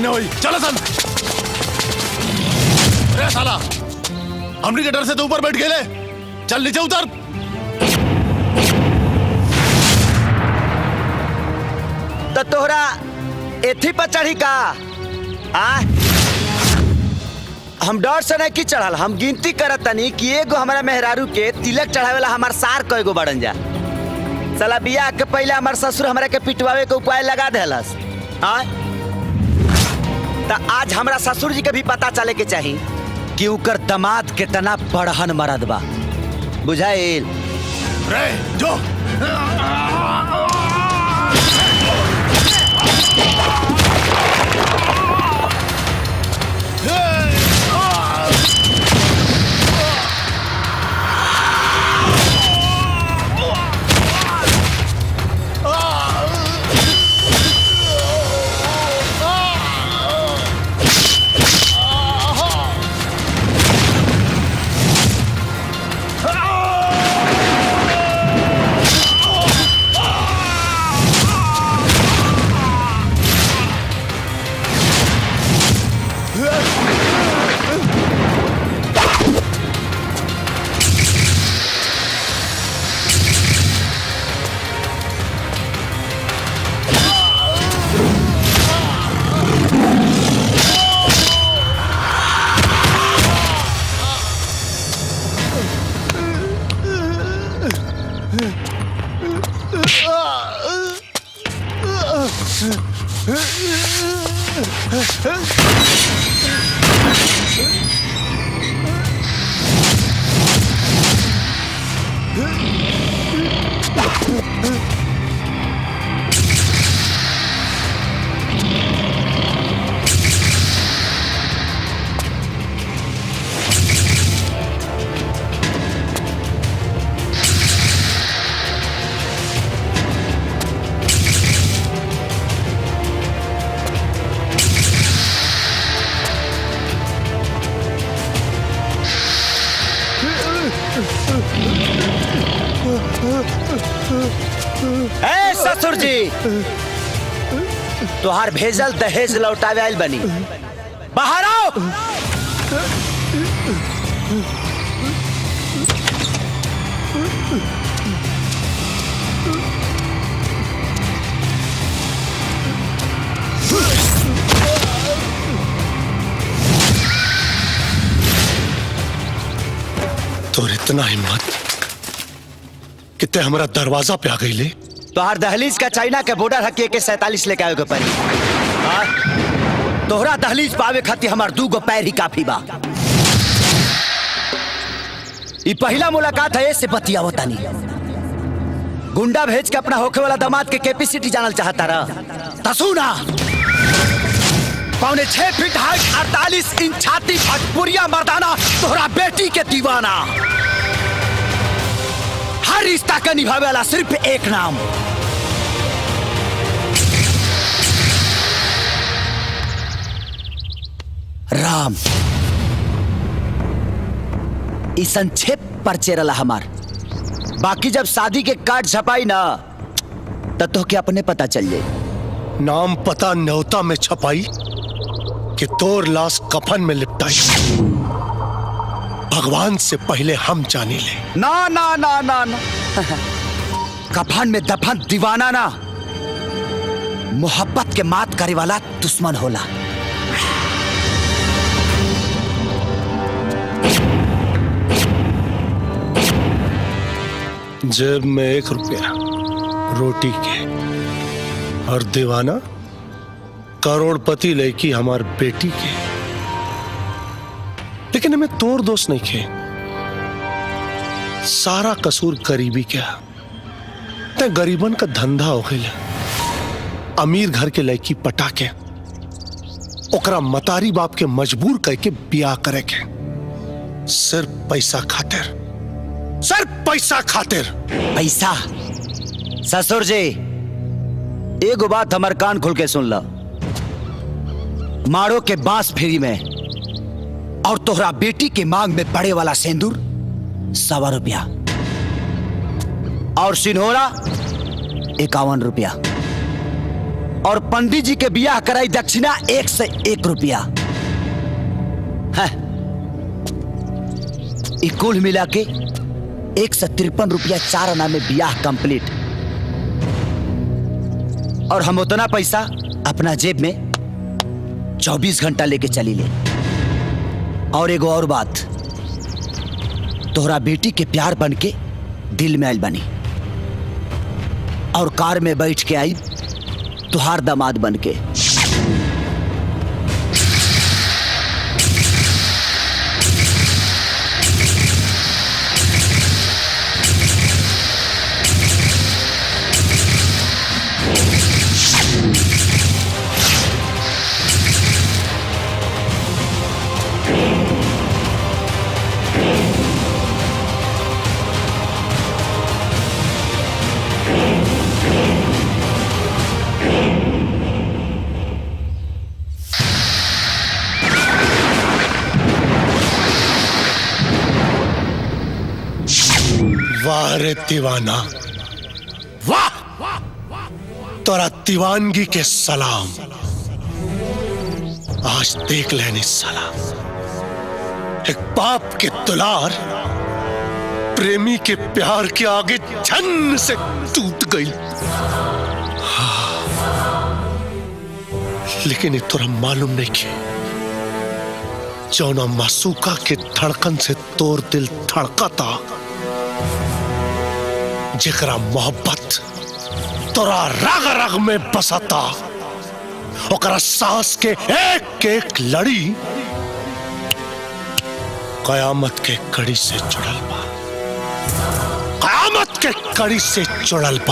न हुई। चलो सन। अरे साला, हमनी के डर से तो ऊपर बैठ गए। चल नीचे उतर। तो तोहरा एथी पर चढ़ी का? हम डर से नहीं की चढ़ल, हम गिनती करत तनी कि एगो हमारा मेहरारू के तिलक चढ़ावेला हमार सार कएगो बड़न जा। साला बियाह के पहले हमार ससुर हमरा के पिटवावे के उपाय लगा देलस। तो आज हमरा ससुर जी के भी पता चले के चाहिए कि उकर दामाद कितना बड़हन मरद बा। बुझाइल? रे जो ससुर जी तोहार भेजल दहेज लौटावे आइल बनी। बाहर आओ। तोर इतना हिम्मत कि ते हमारा दरवाजा पे आ गई ले। तोहार दहलीज का चाइना के बॉर्डर हके के 47 लेके आवे के पड़ी। तोहरा दहलीज पावे खातिर हमार 2 गो पैर ही काफी बा। ई पहला मुलाकात है से बतियावता नहीं। गुंडा भेज के अपना होखे वाला दामाद के कैपेसिटी जानल चाहता रहा। तसुना पौने 6 फीट हाइट 48 इंच छाती भटपुरिया मर्दाना तोहरा बेटी के दीवाना। हर रिश्ता का निभावे वाला सिर्फ एक नाम राम। इस संक्षेप परिचय रहा हमार। बाकी जब शादी के कार्ड छपाई ना तब तो क्या अपने पता चल जाए। नाम पता न्योता में छपाई कि तोर लाश कफन में लिपटाई। भगवान से पहले हम जाने ले। ना ना ना ना ना कफन में दफन दीवाना ना, मोहब्बत के मात करे वाला दुश्मन होला। जेब में 1 रुपया रोटी के और दीवाना करोड़पति लड़की हमार बेटी के। लेकिन हमें तोर दोस्त नहीं खे। सारा कसूर गरीबी क्या ते गरीबन का धंधा हो गया। अमीर घर के लड़की पटा के ओकरा मतारी बाप के मजबूर करके ब्याह करे के। सिर्फ पैसा खातिर, सिर्फ पैसा खातिर। पैसा? ससुर जी एगो बात हमार कान खोल के सुन ला। मारो के बांस फ्री में और तोहरा बेटी के मांग में पड़े वाला सिंदूर 100 रुपया और सिन्होरा 51 रुपया। और पंडित जी के बियाह कराई दक्षिणा 1 से 1 रुपया। कुल मिला के 153 रुपया 4 आना में बियाह कंप्लीट। और हम उतना पैसा अपना जेब में 24 घंटा लेके चली ले। और एगो और बात, तोहरा बेटी के प्यार बन के दिल में आइल बनी और कार में बैठ के आई तुहार दामाद बन के। वाह रे दीवाना, वाह! तोरा दीवानगी के सलाम। आज देख लेनी साला, एक बाप के दुलार प्रेमी के प्यार के आगे झन से टूट गई। लेकिन ये तोरा मालूम नहीं कि जौना मासूका के धड़कन से तोर दिल धड़का था, जेकरा मोहब्बत तोरा रग रग में बसता, ओकरा सांस के एक एक लड़ी कयामत के कड़ी से जुड़ल बा, कयामत के कड़ी से जुड़ल बा।